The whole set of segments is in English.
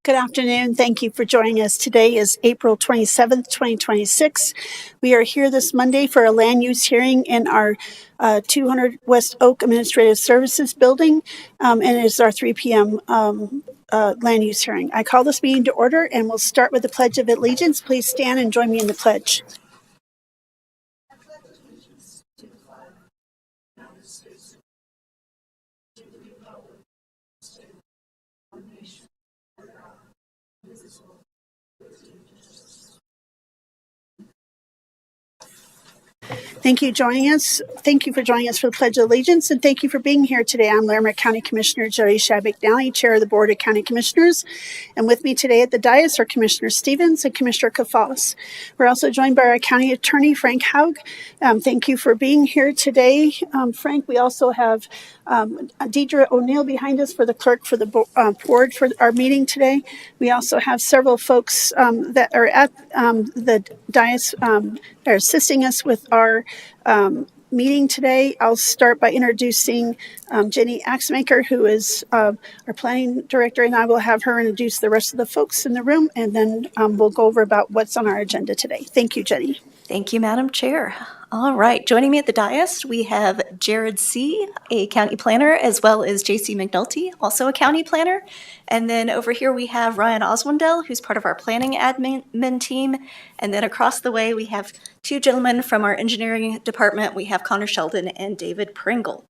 Good afternoon. Thank you for joining us. Today is April 27th, 2026. We are here this Monday for a land use hearing in our 200 West Oak Administrative Services building, and it is our 3 p.m. Land use hearing. I call this meeting to order, and we'll start with the Pledge of Allegiance. Please stand and join me in the pledge. Thank you for joining us for the Pledge of Allegiance, and thank you for being here today. I'm Larimer County Commissioner Jody Shabik-Downey, Chair of the Board of County Commissioners, and with me today at the dais are Commissioner Stevens and Commissioner Kafalis. We're also joined by our County Attorney, Frank Haug. Thank you for being here today, Frank. We also have Deidre O'Neill behind us for the clerk for the board for our meeting today. We also have several folks that are at the dais are assisting us with our meeting today. I'll start by introducing Jenny Axmaker, who is our planning director, and I will have her introduce the rest of the folks in the room, and then we'll go over about what's on our agenda today. Thank you, Jenny. Thank you, Madam Chair. All right, joining me at the dais, we have Jared C., a county planner, as well as JC McNulty, also a county planner. And then over here we have Ryan Oswandel, who's part of our planning admin team. And then across the way, we have two gentlemen from our engineering department. We have Connor Sheldon and David Pringle.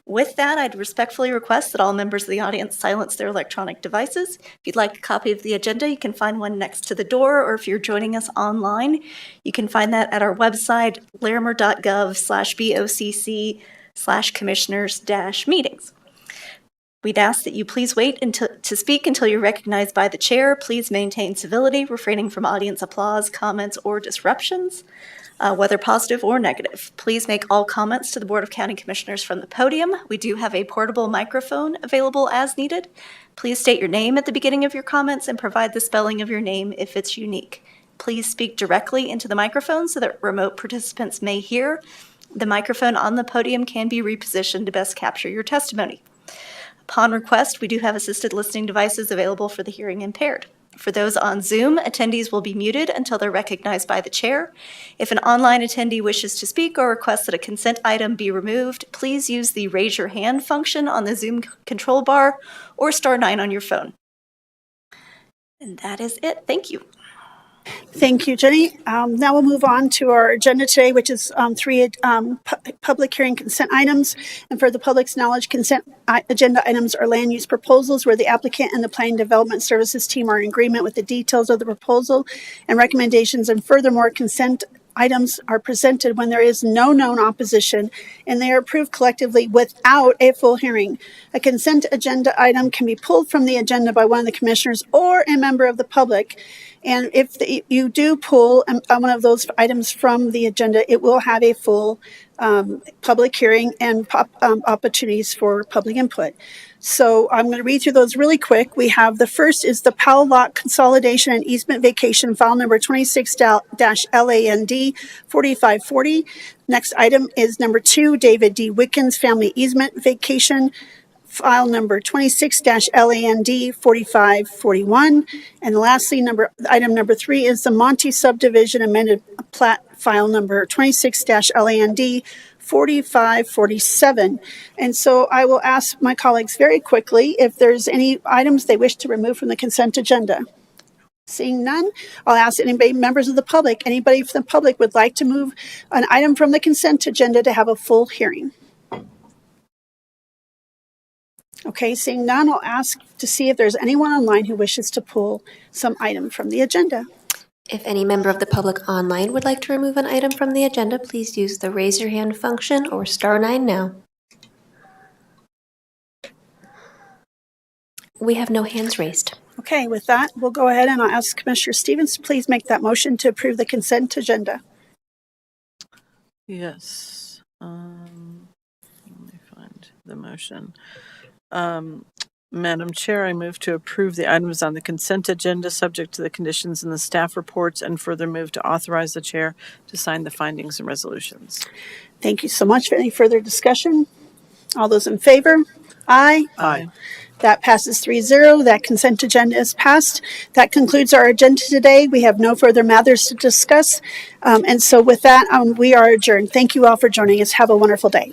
With that, I'd respectfully request that all members of the audience silence their electronic devices. If you'd like a copy of the agenda, you can find one next to the door, or if you're joining us online, you can find that at our website, larimer.gov/BOCC/commissioners-meetings. We'd ask that you please wait to speak until you're recognized by the chair. Please maintain civility, refraining from audience applause, comments, or disruptions. Whether positive or negative. Please make all comments to the Board of County Commissioners from the podium. We do have a portable microphone available as needed. Please state your name at the beginning of your comments and provide the spelling of your name if it's unique. Please speak directly into the microphone so that remote participants may hear. The microphone on the podium can be repositioned to best capture your testimony. Upon request, we do have assisted listening devices available for the hearing impaired. For those on Zoom, attendees will be muted until they're recognized by the chair. If an online attendee wishes to speak or requests that a consent item be removed, please use the raise your hand function on the Zoom control bar or *9 on your phone. And that is it. Thank you. Thank you, Jenny. Now we'll move on to our agenda today, which is three public hearing consent items. And for the public's knowledge, consent agenda items are land use proposals where the applicant and the planning development services team are in agreement with the details of the proposal and recommendations. And furthermore, consent items are presented when there is no known opposition and they are approved collectively without a full hearing. A consent agenda item can be pulled from the agenda by one of the commissioners or a member of the public. And if you do pull one of those items from the agenda, it will have a full public hearing and opportunities for public input. So I'm going to read through those really quick. We have the first is the Powell Lot Consolidation and Easement Vacation, file number 26-LAND 4540. Next item is number 2, David D. Wickens Family Easement Vacation, file number 26-LAND 4541. And lastly, item number 3 is the Monty Subdivision Amended Plat, file number 26-LAND 4547. And so I will ask my colleagues very quickly if there's any items they wish to remove from the consent agenda. Seeing none, I'll ask members of the public, anybody from the public would like to move an item from the consent agenda to have a full hearing. Okay, seeing none, I'll ask to see if there's anyone online who wishes to pull some item from the agenda. If any member of the public online would like to remove an item from the agenda, please use the raise your hand function or *9 now. We have no hands raised. Okay, with that, we'll go ahead and I'll ask Commissioner Stevens to please make that motion to approve the consent agenda. Yes. Let me find the motion. Madam Chair, I move to approve the items on the consent agenda subject to the conditions in the staff reports and further move to authorize the chair to sign the findings and resolutions. Thank you so much. Any further discussion? All those in favor? Aye. Aye. That passes 3-0. That consent agenda is passed. That concludes our agenda today. We have no further matters to discuss. And so with that, we are adjourned. Thank you all for joining us. Have a wonderful day.